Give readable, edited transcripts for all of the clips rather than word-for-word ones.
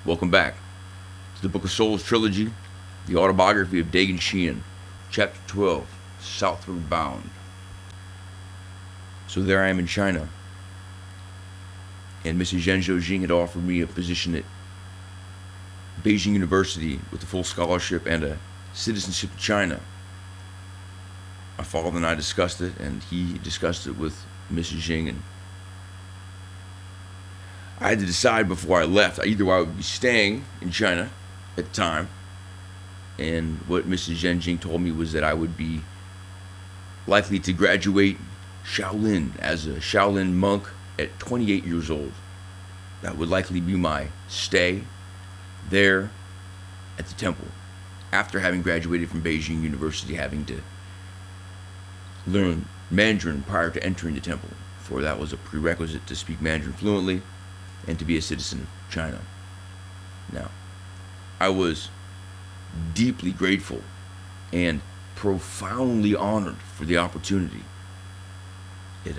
Welcome back to the Book of Souls Trilogy, the Autobiography of Daegan Sheehan, Chapter 12, Southward Bound. So there I am in China, and Mrs. Zheng Zhoujing had offered me a position at Beijing University with a full scholarship and a citizenship to China. My father and I discussed it, and he discussed it with Mrs. Zheng, and I had to decide before I left. Either I would be staying in China at the time, and what Mrs. Zheng Zhoujing told me was that I would be likely to graduate Shaolin as a Shaolin monk at 28 years old. That would likely be my stay there at the temple after having graduated from Beijing University, having to learn Mandarin prior to entering the temple, for that was a prerequisite to speak Mandarin fluently and to be a citizen of China. Now, I was deeply grateful and profoundly honored for the opportunity. It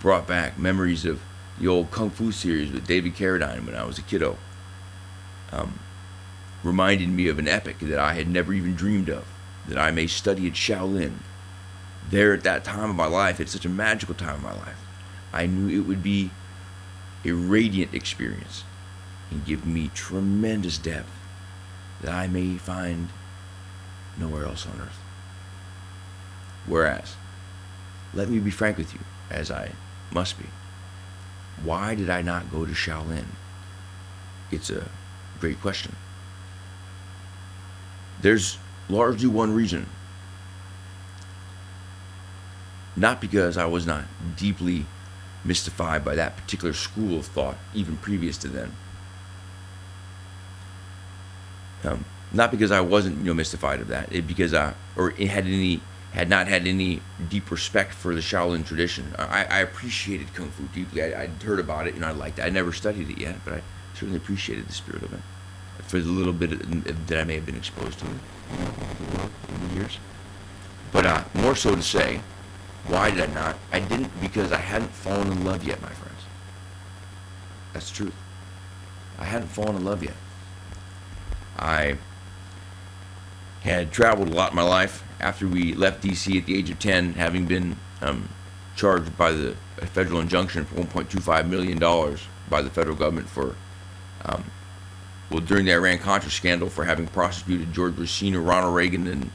brought back memories of the old Kung Fu series with David Carradine when I was a kiddo. Reminded me of an epic that I had never even dreamed of, that I may study at Shaolin. There at that time of my life, it's such a magical time of my life, I knew it would be a radiant experience and give me tremendous depth that I may find nowhere else on earth. Whereas, let me be frank with you, as I must be. Why did I not go to Shaolin? It's a great question. There's largely one reason. Not because I was not deeply mystified by that particular school of thought, even previous to then. Not because I wasn't, mystified of that. Because had not had any deep respect for the Shaolin tradition. I appreciated Kung Fu deeply. I'd heard about it, I liked it. I never studied it yet, but I certainly appreciated the spirit of it for the little bit that I may have been exposed to it in the years. But more so to say, why did I not? I didn't because I hadn't fallen in love yet, my friends. That's the truth. I hadn't fallen in love yet. I had traveled a lot in my life after we left D.C. at the age of 10, having been charged by the federal injunction for $1.25 million by the federal government for, during the Iran-Contra scandal, for having prosecuted George Bush Sr., Ronald Reagan, and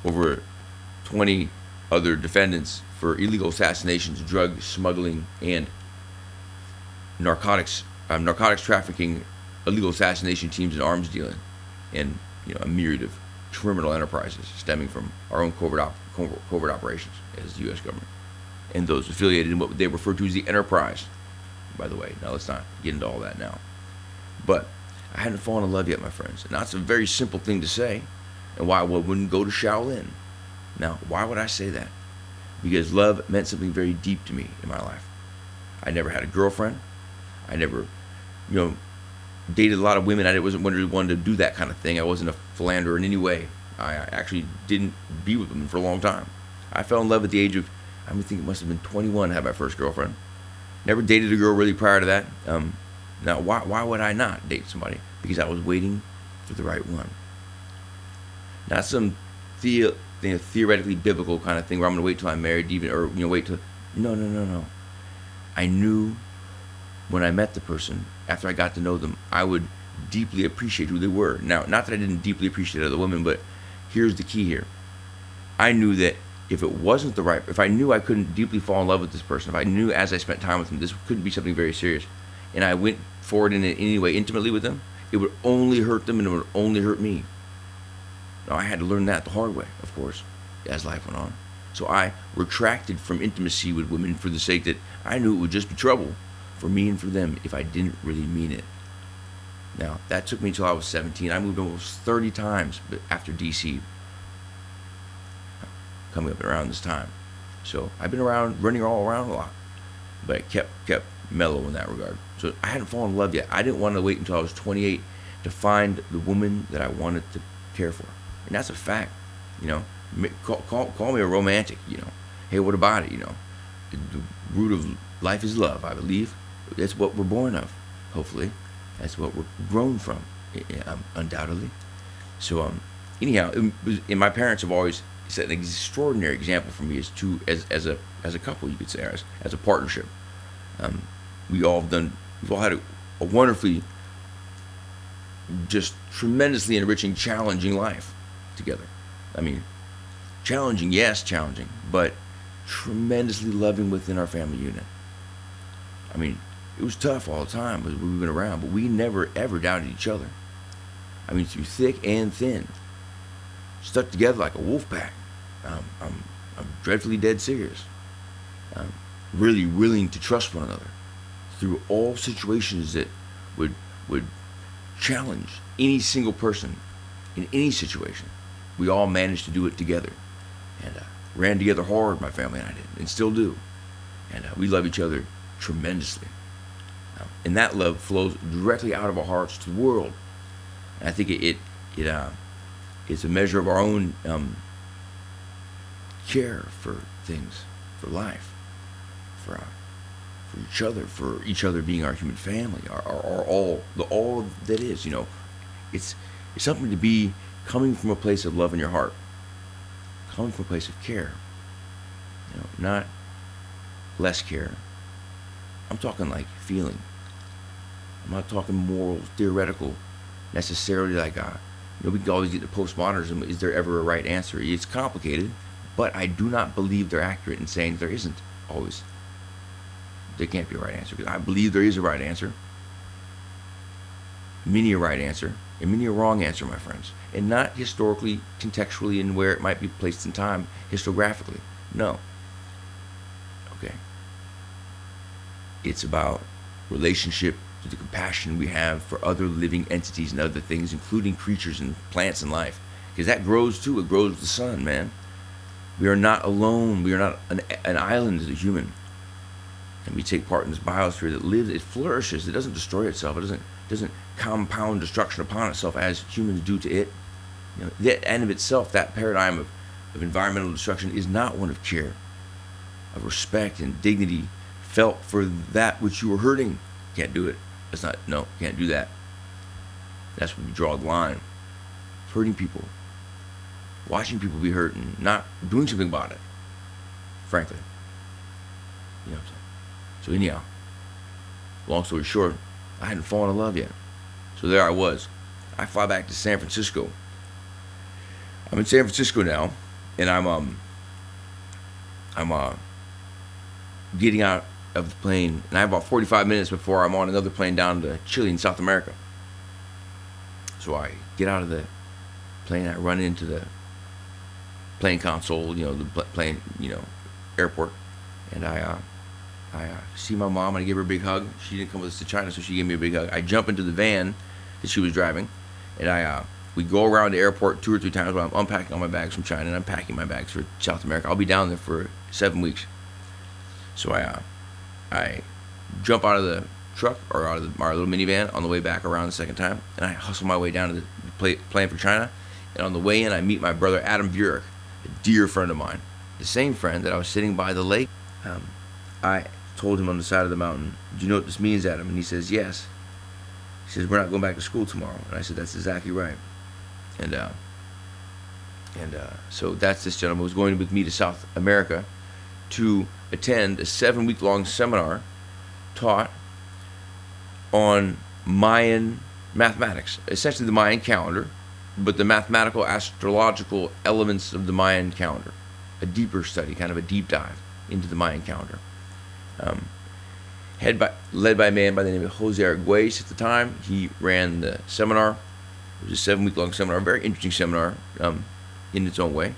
over 20 other defendants for illegal assassinations, drug smuggling, and narcotics trafficking, illegal assassination teams, and arms dealing, and a myriad of criminal enterprises stemming from our own covert operations as the U.S. government and those affiliated in what they refer to as the enterprise. By the way, now let's not get into all that now. But I hadn't fallen in love yet, my friends, and that's a very simple thing to say, and why I wouldn't go to Shaolin. Now, why would I say that? Because love meant something very deep to me in my life. I never had a girlfriend. I never, dated a lot of women. I wasn't really one to do that kind of thing. I wasn't a philanderer in any way. I actually didn't be with women for a long time. I fell in love at the age of, I think it must have been 21 to have my first girlfriend. Never dated a girl really prior to that. Now, why would I not date somebody? Because I was waiting for the right one. Not some theoretically biblical kind of thing where I'm going to wait till I'm married, wait till. No. I knew when I met the person, after I got to know them, I would deeply appreciate who they were. Now, not that I didn't deeply appreciate other women, but here's the key here. I knew that if I knew I couldn't deeply fall in love with this person, if I knew as I spent time with them, this couldn't be something very serious, and I went forward in it anyway intimately with them, it would only hurt them and it would only hurt me. Now, I had to learn that the hard way, of course, as life went on. So I retracted from intimacy with women for the sake that I knew it would just be trouble for me and for them if I didn't really mean it. Now, that took me until I was 17. I moved almost 30 times after D.C., coming up around this time. So I've been running all around a lot, but I kept mellow in that regard. So I hadn't fallen in love yet. I didn't want to wait until I was 28 to find the woman that I wanted to care for. And that's a fact, Call me a romantic, Hey, what about it, The root of life is love, I believe. That's what we're born of, hopefully. That's what we're grown from, undoubtedly. So, anyhow, and my parents have always set an extraordinary example for me as a couple, you could say, as a partnership. Um, we've all had a wonderfully, just tremendously enriching, challenging life together. I mean, challenging, yes, challenging, but tremendously loving within our family unit. I mean, it was tough all the time as we went around, but we never ever doubted each other. I mean, through thick and thin, stuck together like a wolf pack. I'm dreadfully dead serious. Really willing to trust one another through all situations that would challenge any single person in any situation. We all managed to do it together, and ran together hard. My family and I did, and still do. And we love each other tremendously. And that love flows directly out of our hearts to the world. And I think it's a measure of our own care for things, for life, for each other being our human family, our all that is. You know, it's something to be coming from a place of love in your heart, coming from a place of care. You know, not less care. I'm talking like feeling. I'm not talking moral, theoretical, necessarily like we can always get to postmodernism. Is there ever a right answer? It's complicated, but I do not believe they're accurate in saying there isn't always. There can't be a right answer, because I believe there is a right answer. Many a right answer, and many a wrong answer, my friends. And not historically, contextually, and where it might be placed in time, historiographically. No. Okay. It's about relationship, to the compassion we have for other living entities and other things, including creatures and plants and life. Because that grows too. It grows with the sun, man. We are not alone. We are not an island as a human. And we take part in this biosphere that lives, it flourishes. It doesn't destroy itself. It doesn't compound destruction upon itself as humans do to it. You know, that end of itself, that paradigm of environmental destruction is not one of care, of respect and dignity felt for that which you were hurting. Can't do it. Can't do that. That's when you draw the line. Hurting people, watching people be hurt and not doing something about it, frankly. You know what I'm saying? So anyhow, long story short, I hadn't fallen in love yet. So there I was. I fly back to San Francisco. I'm in San Francisco now, and I'm getting out of the plane, and I have about 45 minutes before I'm on another plane down to Chile in South America. So I get out of the plane, I run into the plane console, the plane, airport, and I see my mom, and I give her a big hug. She didn't come with us to China, so she gave me a big hug. I jump into the van that she was driving, and we go around the airport 2 or 3 times while I'm unpacking all my bags from China, and I'm packing my bags for South America. I'll be down there for 7 weeks. So I jump out of the truck, or out of our little minivan, on the way back around the second time, and I hustle my way down to the plane for China. And on the way in, I meet my brother Adam Burek, a dear friend of mine, the same friend that I was sitting by the lake. I told him on the side of the mountain, "Do you know what this means, Adam?" And he says, "Yes." He says, "We're not going back to school tomorrow." And I said, "That's exactly right." And so that's this gentleman who was going with me to South America to attend a 7-week-long seminar taught on Mayan mathematics, essentially the Mayan calendar, but the mathematical, astrological elements of the Mayan calendar, a deeper study, kind of a deep dive into the Mayan calendar. Led by a man by the name of Jose Arguez at the time. He ran the seminar. It was a 7-week-long seminar, a very interesting seminar in its own way.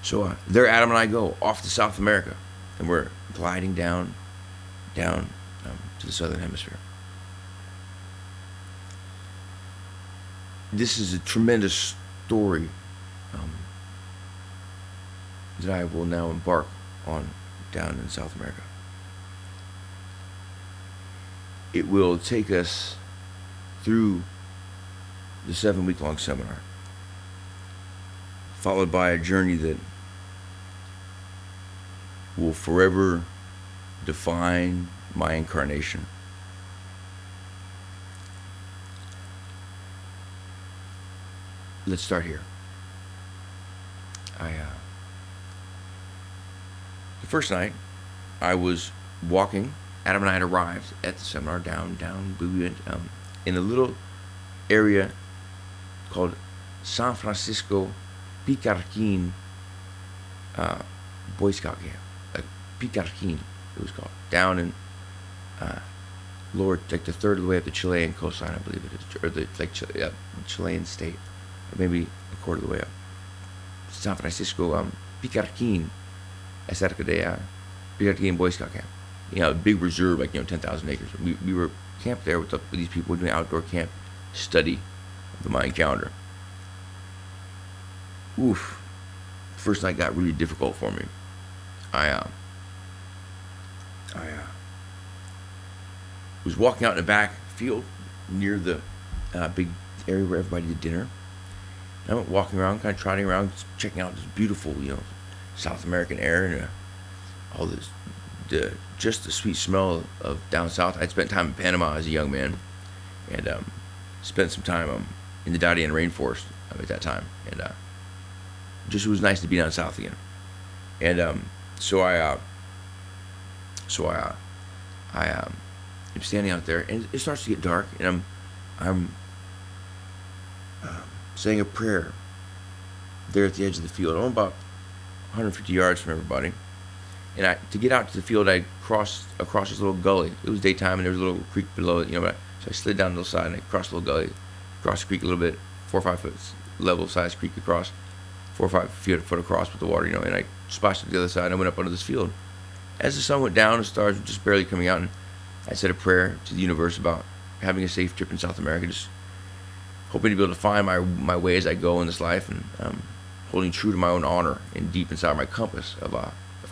So there Adam and I go off to South America, and we're gliding down to the southern hemisphere. This is a tremendous story that I will now embark on down in South America. It will take us through the 7-week-long seminar, followed by a journey that will forever define my incarnation. let's start here. The first night, I was walking. Adam and I had arrived at the seminar down. We went in a little area called San Francisco Picarquín Boy Scout camp. Picarquín, it was called. Down in lower, like the third of the way up the Chilean coastline, I believe it is, or the Chilean state, or maybe a quarter of the way up. San Francisco Picarquín, acerca de Picarquín Boy Scout camp. A big reserve, 10,000 acres. We were camped there with these people doing outdoor camp study of the Mayan calendar. Oof. First night got really difficult for me. I was walking out in the back field near the big area where everybody did dinner. And I went walking around, kind of trotting around, checking out this beautiful, South American air and all this, just the sweet smell of down south. I'd spent time in Panama as a young man, and spent some time in the Daegan rainforest at that time, and just it was nice to be down south again. And so I am standing out there, and it starts to get dark, and I'm saying a prayer there at the edge of the field. I'm about 150 yards from everybody. And to get out to the field, I crossed across this little gully. It was daytime, and there was a little creek below it, so I slid down the side, and I crossed the little gully, crossed the creek a little bit, 4 or 5 foot level size creek across, 4 or 5 foot across with the water, and I splashed to the other side, and I went up onto this field. As the sun went down, the stars were just barely coming out, and I said a prayer to the universe about having a safe trip in South America, just hoping to be able to find my way as I go in this life, and holding true to my own honor and deep inside my compass of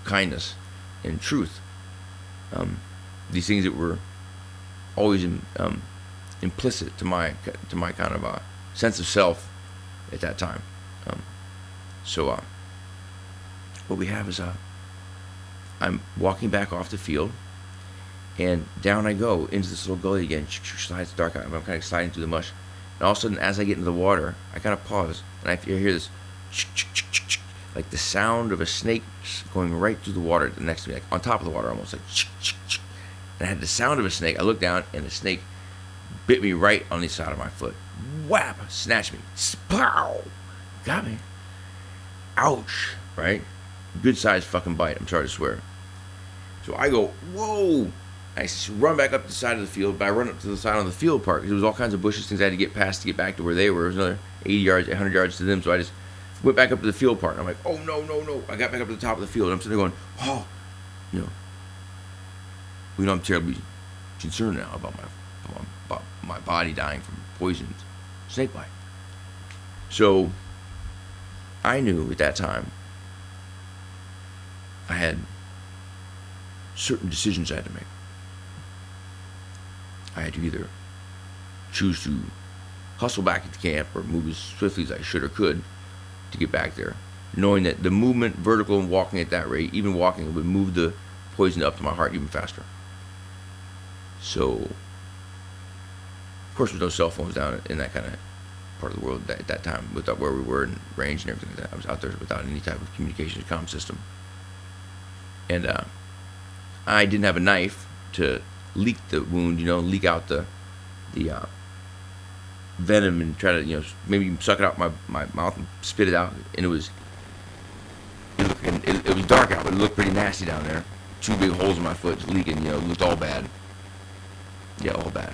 kindness and truth. These things that were always implicit to my kind of sense of self at that time. So what we have is I'm walking back off the field, and down I go into this little gully again. It's dark out. I'm kind of sliding through the mush, and all of a sudden, as I get into the water, I kind of pause, and I hear this like the sound of a snake going right through the water next to me, like on top of the water, almost like. And I had the sound of a snake. I looked down, and the snake bit me right on the side of my foot. Whap! Snatched me. Pow! Got me. Ouch! Right? Good sized fucking bite. I'm sorry to swear. So I go, whoa! I run back up the side of the field, but I run up to the side on the field part because there was all kinds of bushes, things I had to get past to get back to where they were. It was another 80 yards, 100 yards to them, so I just went back up to the field part. And I'm like, oh, no. I got back up to the top of the field. And I'm sitting there going, oh, I'm terribly concerned now about my body dying from poisoned snake bite. So I knew at that time I had certain decisions I had to make. I had to either choose to hustle back at the camp or move as swiftly as I should or could to get back there, knowing that the movement, vertical and walking at that rate, even walking, would move the poison up to my heart even faster. So, of course, there's no cell phones down in that kind of part of the world at that time, without where we were in range and everything like that. I was out there without any type of communications comm system. And I didn't have a knife to leak the wound, leak out the venom and try to, maybe suck it out my mouth and spit it out. And it was dark out, but it looked pretty nasty down there. 2 big holes in my foot, just leaking, it looked all bad. Yeah, all bad.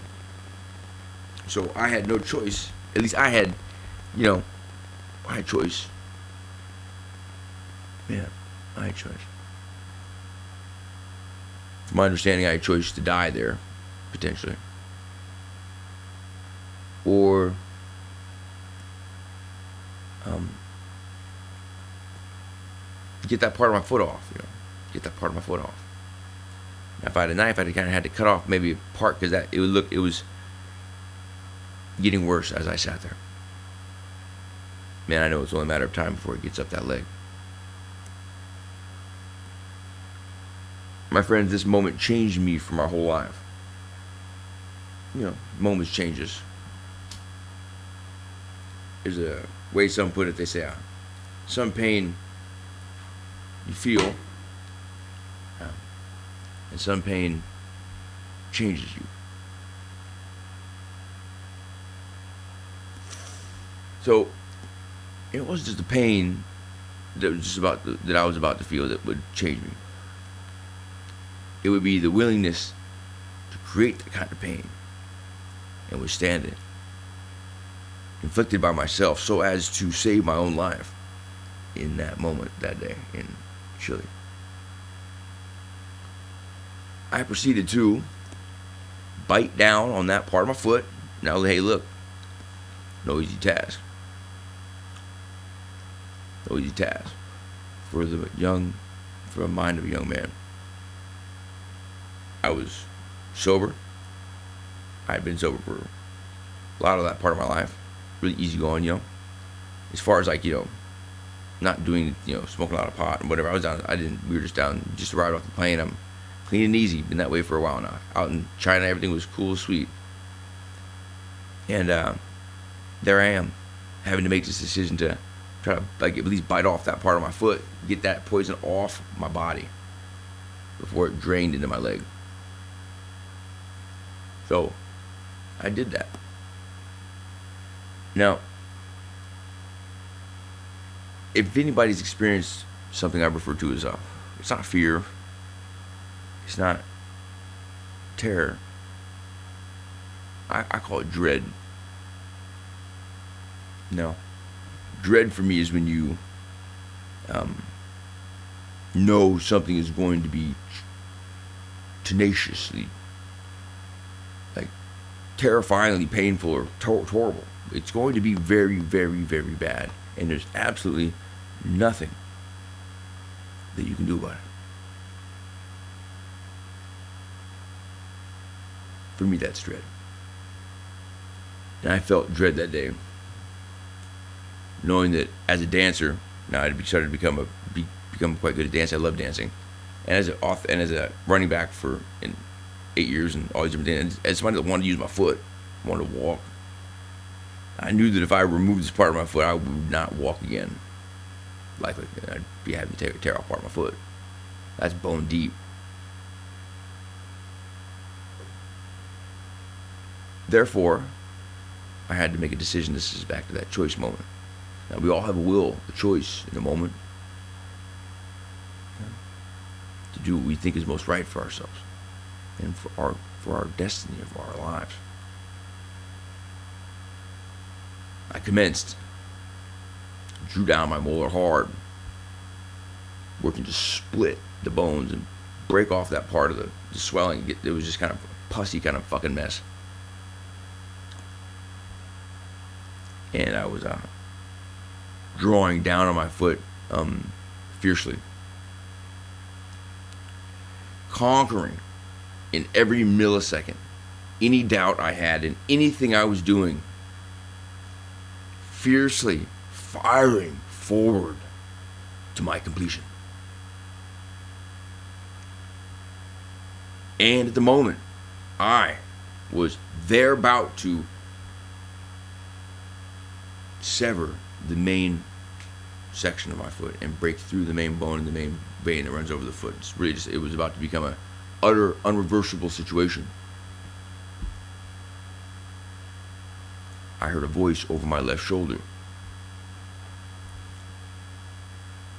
So I had no choice. At least I had, I had choice. Yeah, I had choice. From my understanding, I had choice to die there, potentially. Or get that part of my foot off, get that part of my foot off. Now, if I had a knife, I'd kind of had to cut off maybe a part because it was getting worse as I sat there. Man, I know it's only a matter of time before it gets up that leg. My friends, this moment changed me for my whole life. Moments changes. there's a way some put it. They say, some pain you feel, and some pain changes you. So it wasn't just the pain that was just that I was about to feel that would change me. It would be the willingness to create the kind of pain and withstand it, inflicted by myself, so as to save my own life in that moment, that day in Chile. I proceeded to bite down on that part of my foot. Now, hey, look, no easy task. No easy task for a mind of a young man. I was sober. I had been sober for a lot of that part of my life. Really easy going, As far as not doing, smoking a lot of pot and whatever. We were just arrived off the plane. I'm clean and easy. Been that way for a while now. Out in China, everything was cool, sweet. And there I am, having to make this decision to try to at least bite off that part of my foot, get that poison off my body before it drained into my leg. So I did that. Now, if anybody's experienced something I refer to as it's not fear, it's not terror, I call it dread. No, dread for me is when you know something is going to be tenaciously, terrifyingly painful or horrible. It's going to be very, very, very bad, and there's absolutely nothing that you can do about it. For me, that's dread. And I felt dread that day, knowing that as a dancer, now I'd started to become quite good at dancing. I love dancing, and as a running back for 8 years and all these different things, as somebody that wanted to use my foot, wanted to walk, I knew that if I removed this part of my foot, I would not walk again. Likely, I'd be having to tear off part of my foot. That's bone deep. Therefore, I had to make a decision. This is back to that choice moment. Now, we all have a will, a choice in a moment to do what we think is most right for ourselves and for our destiny, for our lives. I commenced, drew down my molar hard, working to split the bones and break off that part of the swelling. It was just kind of a pussy kind of fucking mess. And I was drawing down on my foot fiercely, conquering in every millisecond any doubt I had in anything I was doing, fiercely firing forward to my completion. And at the moment, I was thereabout to sever the main section of my foot and break through the main bone and the main vein that runs over the foot. It was about to become an utter, unreversible situation. I heard a voice over my left shoulder. It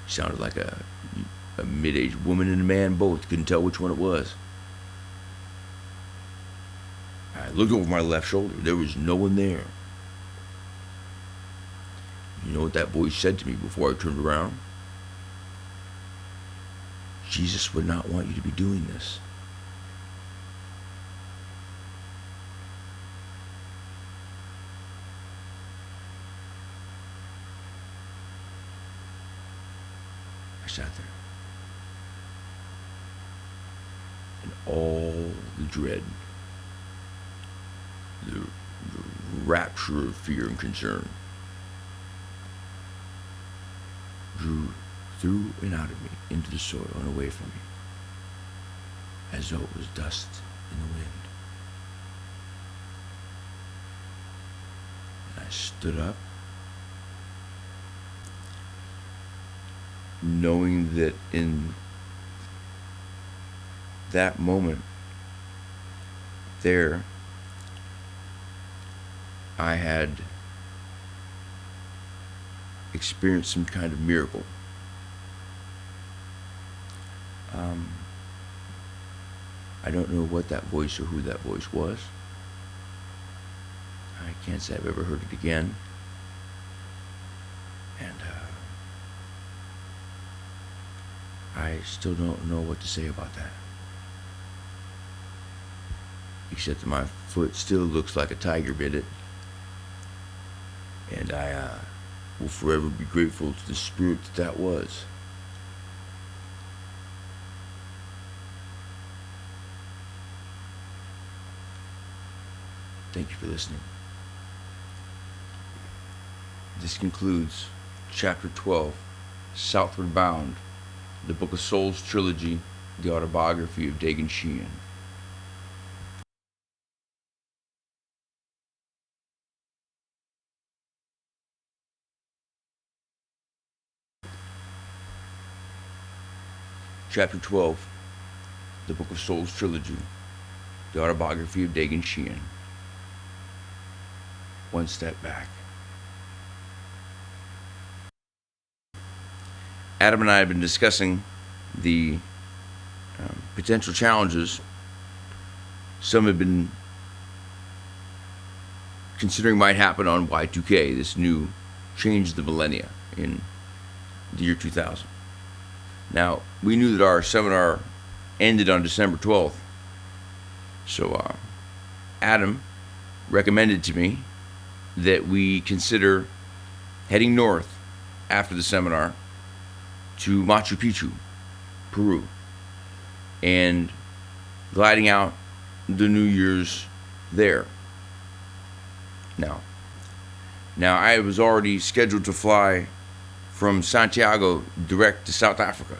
sounded like a mid-aged woman and a man both. Couldn't tell which one it was. I looked over my left shoulder. There was no one there. You know what that voice said to me before I turned around? Jesus would not want you to be doing this. I sat there. And all the dread, the rapture of fear and concern drew through and out of me into the soil and away from me, as though it was dust in the wind. And I stood up knowing that in that moment there, I had experienced some kind of miracle. I don't know what that voice or who that voice was. I can't say I've ever heard it again. And I still don't know what to say about that. Except that my foot still looks like a tiger bit it. And I will forever be grateful to the spirit that was. Thank you for listening. This concludes Chapter 12, Southward Bound, the Book of Souls Trilogy, the Autobiography of Daegan Sheehan. Chapter 12, the Book of Souls Trilogy, the Autobiography of Daegan Sheehan. One step back. Adam and I have been discussing the potential challenges some have been considering might happen on Y2K, this new change of the millennia in the year 2000. Now, we knew that our seminar ended on December 12th, so Adam recommended to me that we consider heading north after the seminar to Machu Picchu, Peru, and gliding out the New Year's there. Now I was already scheduled to fly from Santiago direct to South Africa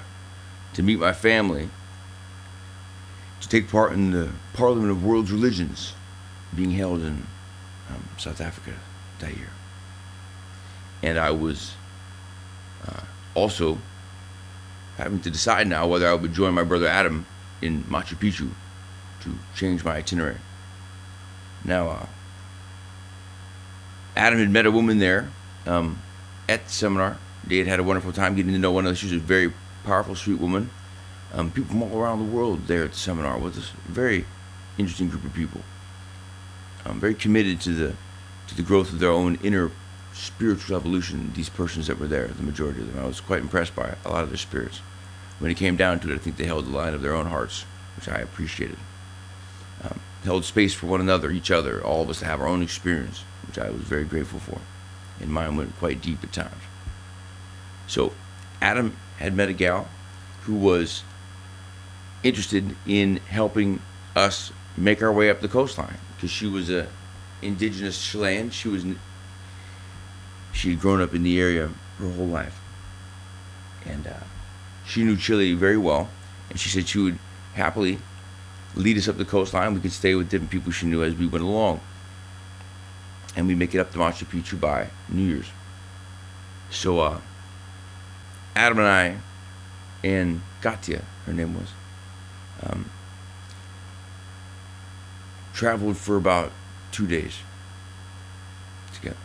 to meet my family, to take part in the Parliament of World Religions being held in South Africa that year. And I was also having to decide now whether I would join my brother Adam in Machu Picchu to change my itinerary. Now, Adam had met a woman there at the seminar. They had had a wonderful time getting to know one another. She was a very powerful, sweet woman. People from all around the world there at the seminar with this very interesting group of people. Very committed to the growth of their own inner spiritual evolution, these persons that were there, the majority of them. I was quite impressed by a lot of their spirits. When it came down to it, I think they held the line of their own hearts, which I appreciated. Held space for one another, each other, all of us to have our own experience, which I was very grateful for. And mine went quite deep at times. So Adam had met a gal who was interested in helping us make our way up the coastline, because she was a indigenous Chilean. She had grown up in the area her whole life, and she knew Chile very well, and she said she would happily lead us up the coastline. We could stay with different people she knew as we went along, and we'd make it up to Machu Picchu by New Year's. So Adam and I, and Katia, her name was, traveled for about 2 days together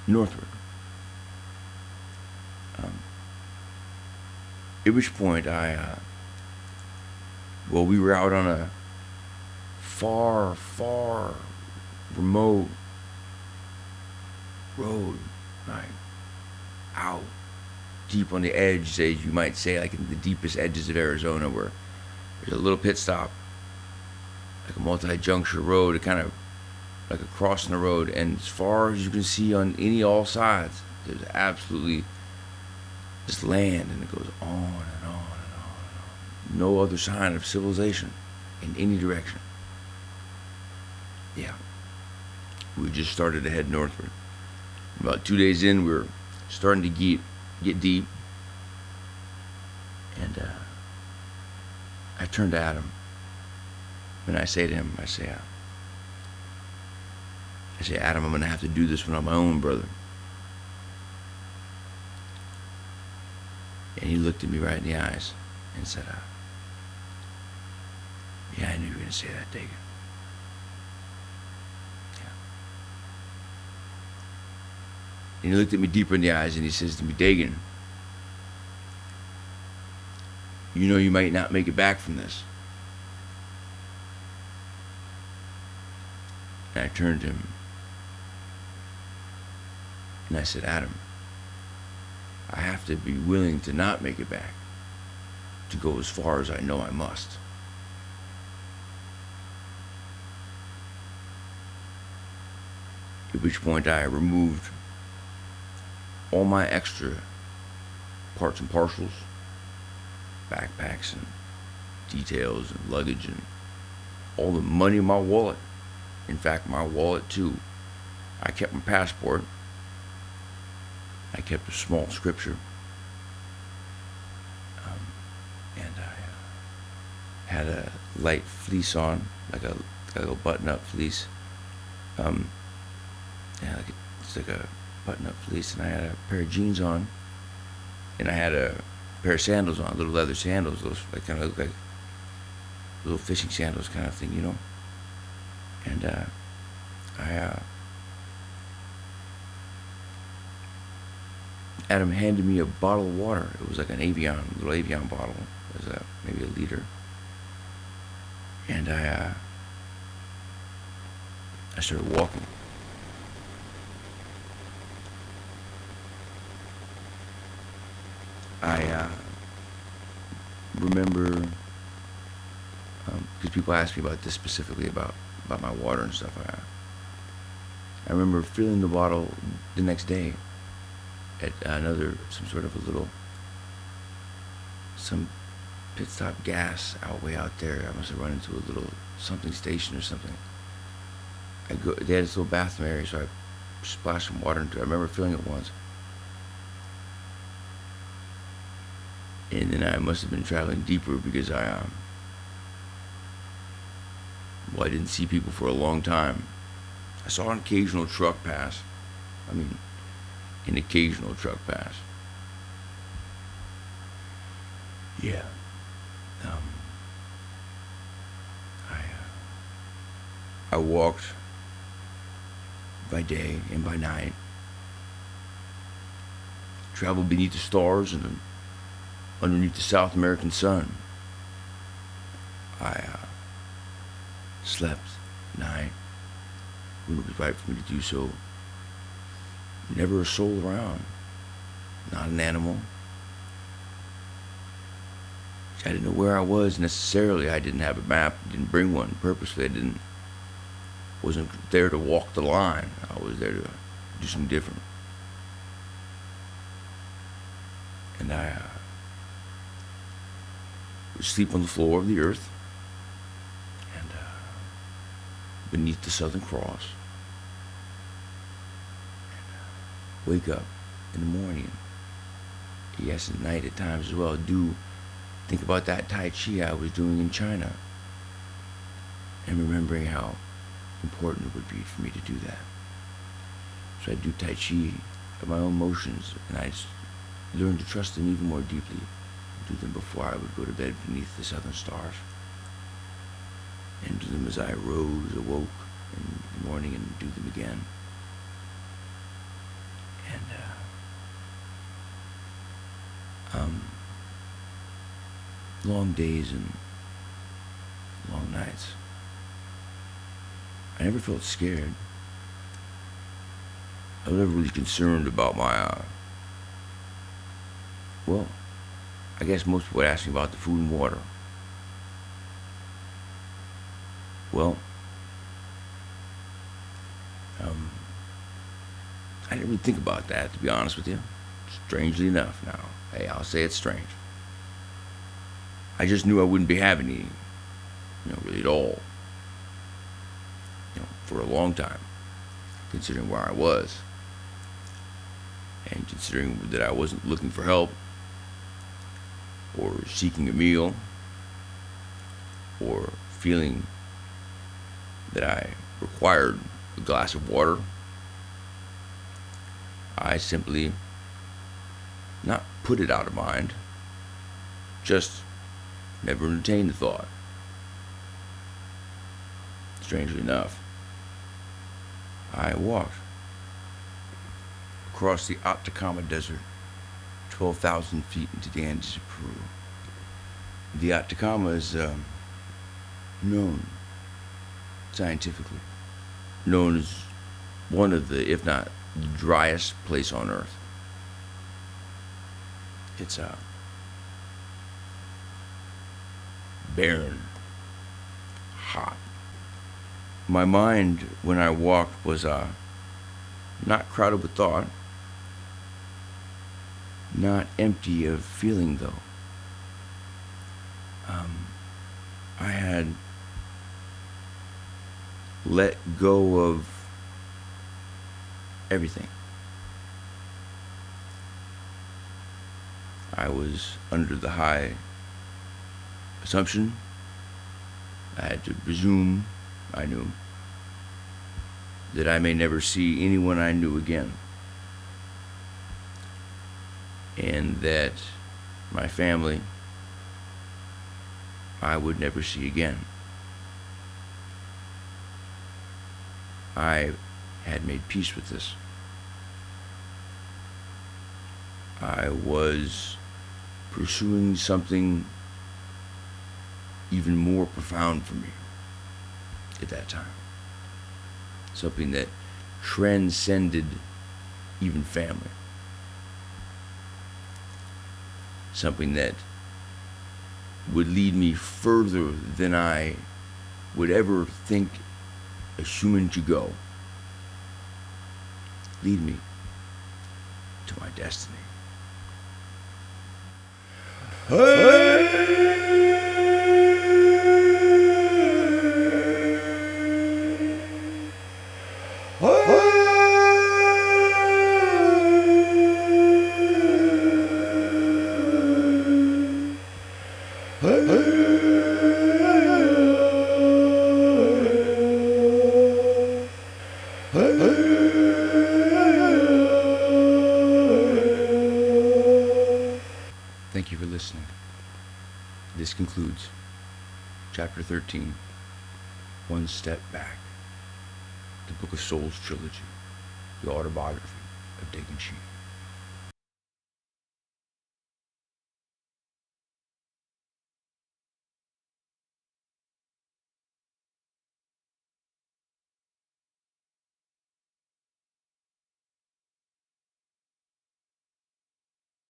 northward. At which point we were out on a far, far remote road, right? Out deep on the edge, as you might say, like in the deepest edges of Arizona, where there's a little pit stop, like a multi-juncture road, kind of like a crossing the road, and as far as you can see on all sides, there's absolutely just land, and it goes on and on and on and on. No other sign of civilization in any direction. Yeah. We just started to head northward. About 2 days in, we were starting to get deep, and I turned to Adam, and I say to him, I say, Adam, I'm going to have to do this one on my own, brother. And he looked at me right in the eyes and said, yeah, I knew you were going to say that, Daegan. Yeah. And he looked at me deeper in the eyes and he says to me, Daegan, you know you might not make it back from this. And I turned to him and I said, Adam, I have to be willing to not make it back, to go as far as I know I must. At which point I removed all my extra parts and parcels, backpacks and details and luggage and all the money in my wallet. In fact, my wallet too. I kept my passport. I kept a small scripture. And I had a light fleece on, like a button-up fleece. Yeah, it's like a button-up fleece, and I had a pair of jeans on, and I had a pair of sandals on, little leather sandals, those like kind of look like little fishing sandals kind of thing, you know. And Adam handed me a bottle of water. It was like an little Evian bottle. It was maybe a liter. And I started walking. I remember, because people ask me about this specifically, about my water and stuff. I remember filling the bottle the next day at some pit stop gas way out there. I must have run into a little something station or something. They had this little bathroom area, so I splashed some water into it. I remember filling it once. And then I must have been traveling deeper because I didn't see people for a long time. I saw an occasional truck pass. An occasional truck pass. Yeah. I walked by day and by night. Traveled beneath the stars and underneath the South American sun. I slept at night when it was right for me to do so. Never a soul around. Not an animal. I didn't know where I was necessarily. I didn't have a map. Didn't bring one purposely. Wasn't there to walk the line. I was there to do something different. And I would sleep on the floor of the earth and beneath the Southern Cross. And wake up in the morning. Yes, at night at times as well. Do think about that Tai Chi I was doing in China. And remembering how important it would be for me to do that. So I do Tai Chi of my own motions, and I learned to trust them even more deeply. Do them before I would go to bed beneath the southern stars. And do them as I awoke in the morning, and do them again. And long days and long nights. I never felt scared. I was never really concerned about my, I guess most people would ask me about the food and water. Well, I didn't really think about that, to be honest with you. Strangely enough now. Hey, I'll say it's strange. I just knew I wouldn't be having any, really at all. For a long time, considering where I was. And considering that I wasn't looking for help, or seeking a meal, or feeling that I required a glass of water, I simply not put it out of mind, just never entertained the thought. Strangely enough, I walked across the Atacama Desert, 12,000 feet into the Andes of Peru. The Atacama is known scientifically, known as one of the, if not the driest place on earth. It's barren, hot. My mind, when I walked, was not crowded with thought, not empty of feeling, though. I had let go of everything. I was under the high assumption, I had to presume, I knew, that I may never see anyone I knew again, and that my family I would never see again. I had made peace with this. I was pursuing something even more profound for me at that time. Something that transcended even family. Something that would lead me further than I would ever think a human to go. Lead me to my destiny. Thank you for listening. This concludes Chapter 13, One Step Back, the Book of Souls Trilogy, the Autobiography of Daegan Sheehan.